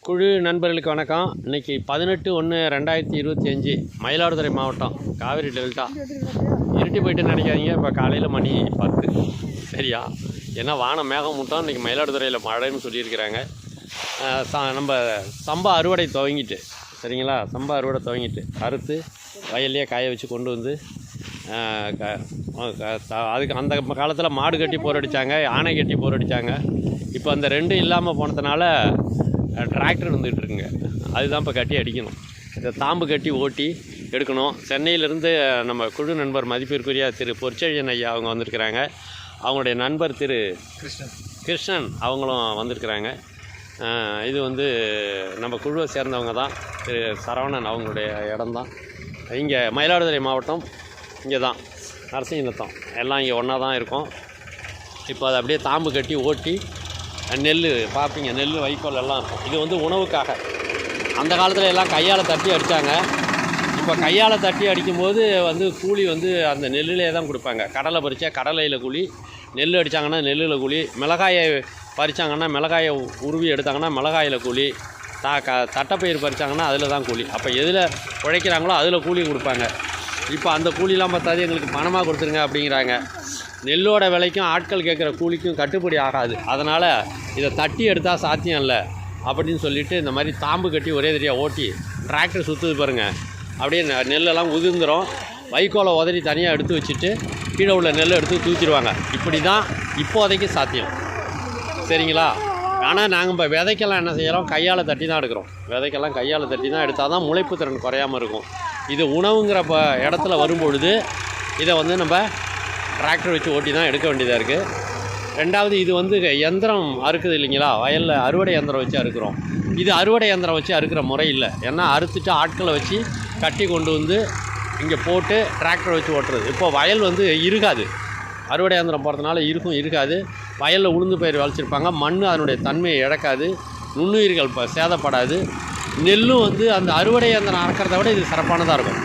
குழு நண்பர்களுக்கு வணக்கம். இன்றைக்கி 18/1/2025 மயிலாடுதுறை மாவட்டம் காவிரி டெல்டா. இருட்டி போயிட்டு நினைக்காதீங்க, இப்போ காலையில் மணி 10 சரியா. ஏன்னா வானம் மேகமூட்டம். இன்றைக்கி மயிலாடுதுறையில் மழைன்னு சொல்லியிருக்கிறாங்க. நம்ம சம்பா அறுவடை துவங்கிட்டு சரிங்களா. சம்பா அறுவடை துவங்கிட்டு அறுத்து வயல்லையே காய வச்சு கொண்டு வந்து அதுக்கு அந்த காலத்தில் மாடு கட்டி போரடித்தாங்க, யானை கட்டி போரடித்தாங்க. இப்போ அந்த ரெண்டும் இல்லாமல் போனதுனால டிராக்டர் வந்துக்கிட்டு இருக்குங்க. அதுதான் இப்போ கட்டி அடிக்கணும். இந்த தாம்பு கட்டி ஓட்டி எடுக்கணும். சென்னையிலேருந்து நம்ம குழு நண்பர் மதிப்பிற்குரிய திரு பொற்செழியன் ஐயா அவங்க வந்திருக்கிறாங்க. அவங்களுடைய நண்பர் திரு கிருஷ்ணன் அவங்களும் வந்திருக்கிறாங்க. இது நம்ம குழுவை சேர்ந்தவங்க தான். திரு சரவணன் அவங்களுடைய இடம்தான். இங்கே மயிலாடுதுறை மாவட்டம், இங்கே தான் நரசிங்கநத்தம் எல்லாம் இங்கே ஒன்றா தான் இருக்கும். இப்போ அதை அப்படியே தாம்பு கட்டி ஓட்டி நெல் பார்ப்பீங்க, நெல் வைக்கோல் எல்லாம் இருக்கும். இது உணவுக்காக. அந்த காலத்தில் எல்லாம் கையால் தட்டி அடித்தாங்க. இப்போ கையால் தட்டி அடிக்கும்போது கூலி அந்த நெல்லிலே தான் கொடுப்பாங்க. கடலை பறித்தா கடலையில் கூலி, நெல் அடித்தாங்கன்னா நெல்லில் கூலி, மிளகாயை பறித்தாங்கன்னா மிளகாயை உருவி எடுத்தாங்கன்னா மிளகாயில் கூலி, தட்டைப்பயிர் பறித்தாங்கன்னா அதில் தான் கூலி. அப்போ எதில் உழைக்கிறாங்களோ அதில் கூலி கொடுப்பாங்க. இப்போ அந்த கூலிலாம் பார்த்தாது எங்களுக்கு பணமாக கொடுத்துருங்க அப்படிங்கிறாங்க. நெல்லோட விலைக்கும் ஆட்கள் கேட்குற கூலிக்கும் கட்டுப்படி ஆகாது. அதனால் இதை தட்டி எடுத்தால் சாத்தியம் இல்லை அப்படின்னு சொல்லிவிட்டு இந்த மாதிரி தாம்பு கட்டி ஒரே தெரியாக ஓட்டி டிராக்டர் சுற்றுது பாருங்கள். அப்படியே நெல்லெல்லாம் உதிர்ந்துடும். வைக்கோலை உதறி தனியாக எடுத்து வச்சுட்டு கீழே உள்ள நெல்லை எடுத்து தூக்கிடுவாங்க. இப்படி தான் இப்போதைக்கு சாத்தியம் சரிங்களா. ஆனால் நாங்கள் இப்போ விதைக்கெல்லாம் என்ன செய்கிறோம், கையால் தட்டி தான் எடுக்கிறோம். விதைக்கெல்லாம் கையால் தட்டி தான் எடுத்தால் தான் முளைப்பு திறன் குறையாமல் இருக்கும். இது உணவுங்கிற இடத்துல வரும்பொழுது இதை நம்ம டிராக்டர் வச்சு ஓட்டி தான் எடுக்க வேண்டியதாக இருக்குது. ரெண்டாவது இது யந்திரம் அறுக்குது இல்லைங்களா, வயலில் அறுவடை யந்திரம் வச்சு அறுக்கிறோம். இது அறுவடை யந்திரம் வச்சு அறுக்கிற முறை இல்லை. ஏன்னா அறுத்துட்டு ஆட்களை வச்சு கட்டி கொண்டு இங்கே போட்டு டிராக்டர் வச்சு ஓட்டுறது. இப்போ வயல் இருக்காது. அறுவடை யந்திரம் போகிறதுனால இருக்காது. வயலில் உளுந்து பயிர் வளைச்சிருப்பாங்க. மண் அதனுடைய தன்மையை இழக்காது, நுண்ணுயிர்கள் சேதப்படாது. நெல்லும் அந்த அறுவடை யந்திரம் அறுக்கிறத விட இது சிறப்பானதாக இருக்கும்.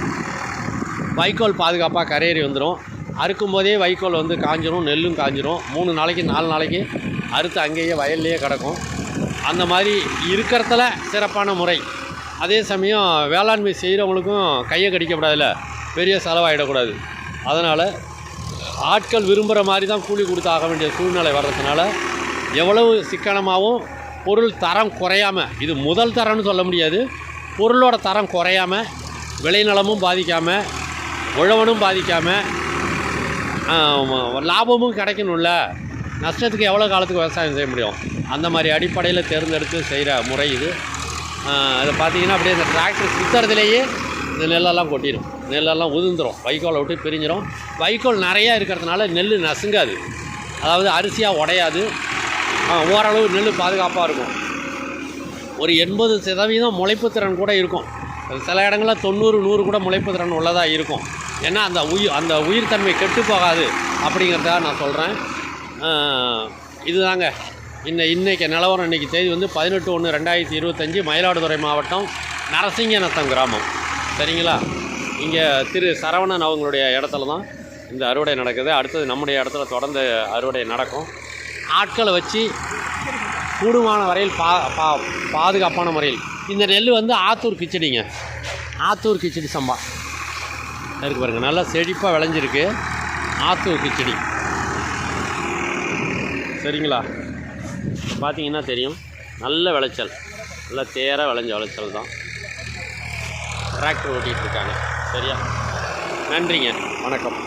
வைக்கோல் பாதுகாப்பாக கரையேறி வந்துடும். அறுக்கும் போதே வைக்கோல் காஞ்சிரும், நெல்லும் காஞ்சிரும். 3 நாளைக்கு 4 நாளைக்கு அறுத்து அங்கேயே வயல்லையே கிடக்கும். அந்த மாதிரி இருக்கிறதுல சிறப்பான முறை. அதே சமயம் வேளாண்மை செய்கிறவங்களுக்கும் கையை கடிக்கப்படாதுல்ல, பெரிய செலவாகிடக்கூடாது. அதனால் ஆட்கள் விரும்புகிற மாதிரி தான் கூலி கொடுத்து ஆக வேண்டிய சூழ்நிலை வர்றதுனால எவ்வளவு சிக்கனமாகவும் பொருள் தரம் குறையாமல், இது முதல் தரம்னு சொல்ல முடியாது, பொருளோட தரம் குறையாமல், விளைநிலமும் பாதிக்காமல், உழவனும் பாதிக்காமல், லாபமும் கிடைக்கணும்ல. நஷ்டத்துக்கு எவ்வளோ காலத்துக்கு விவசாயம் செய்ய முடியும், அந்த மாதிரி அடிப்படையில் தேர்ந்தெடுத்து செய்கிற முறை இது. அதை பார்த்திங்கன்னா அப்படியே இந்த டிராக்டர் சுற்றுறதுலேயே இந்த நெல்லெல்லாம் கொட்டிடும், நெல்லெல்லாம் உதிர்ந்துடும், வைக்கோலை விட்டு பிரிஞ்சிடும். வைக்கோல் நிறையா இருக்கிறதுனால நெல் நசுங்காது, அதாவது அரிசியாக உடையாது. ஓரளவு நெல் பாதுகாப்பாக இருக்கும். ஒரு 80% முளைப்பு திறன் கூட இருக்கும். சில இடங்களில் 90-100 கூட முளைப்பு திறன் உள்ளதாக இருக்கும். ஏன்னா அந்த உயிர்த்தன்மை கெட்டு போகாது அப்படிங்கிறத நான் சொல்கிறேன். இதுதாங்க இன்றைக்கி நிலவரம். இன்றைக்கி தேதி 18/1/2025 மயிலாடுதுறை மாவட்டம் நரசிங்கநத்தம் கிராமம் சரிங்களா. இங்கே திரு சரவணன் அவங்களுடைய இடத்துல தான் இந்த அறுவடை நடக்குது. அடுத்தது நம்முடைய இடத்துல தொடர்ந்து அறுவடை நடக்கும். ஆட்களை வச்சு கூடுமான வரையில் பாதுகாப்பான முறையில். இந்த நெல் ஆத்தூர் கிச்சடிங்க, ஆத்தூர் கிச்சடி சம்பா இருக்கு பாருங்கள், நல்லா செழிப்பாக விளைஞ்சிருக்கு. ஆத்தூர் கிச்சடி சரிங்களா. பார்த்தீங்கன்னா தெரியும், நல்ல விளைச்சல், நல்லா தேராக விளைஞ்ச விளைச்சல் தான். டிராக்டர் ஓட்டிகிட்டு இருக்காங்க சரியா. நன்றிங்க, வணக்கம்.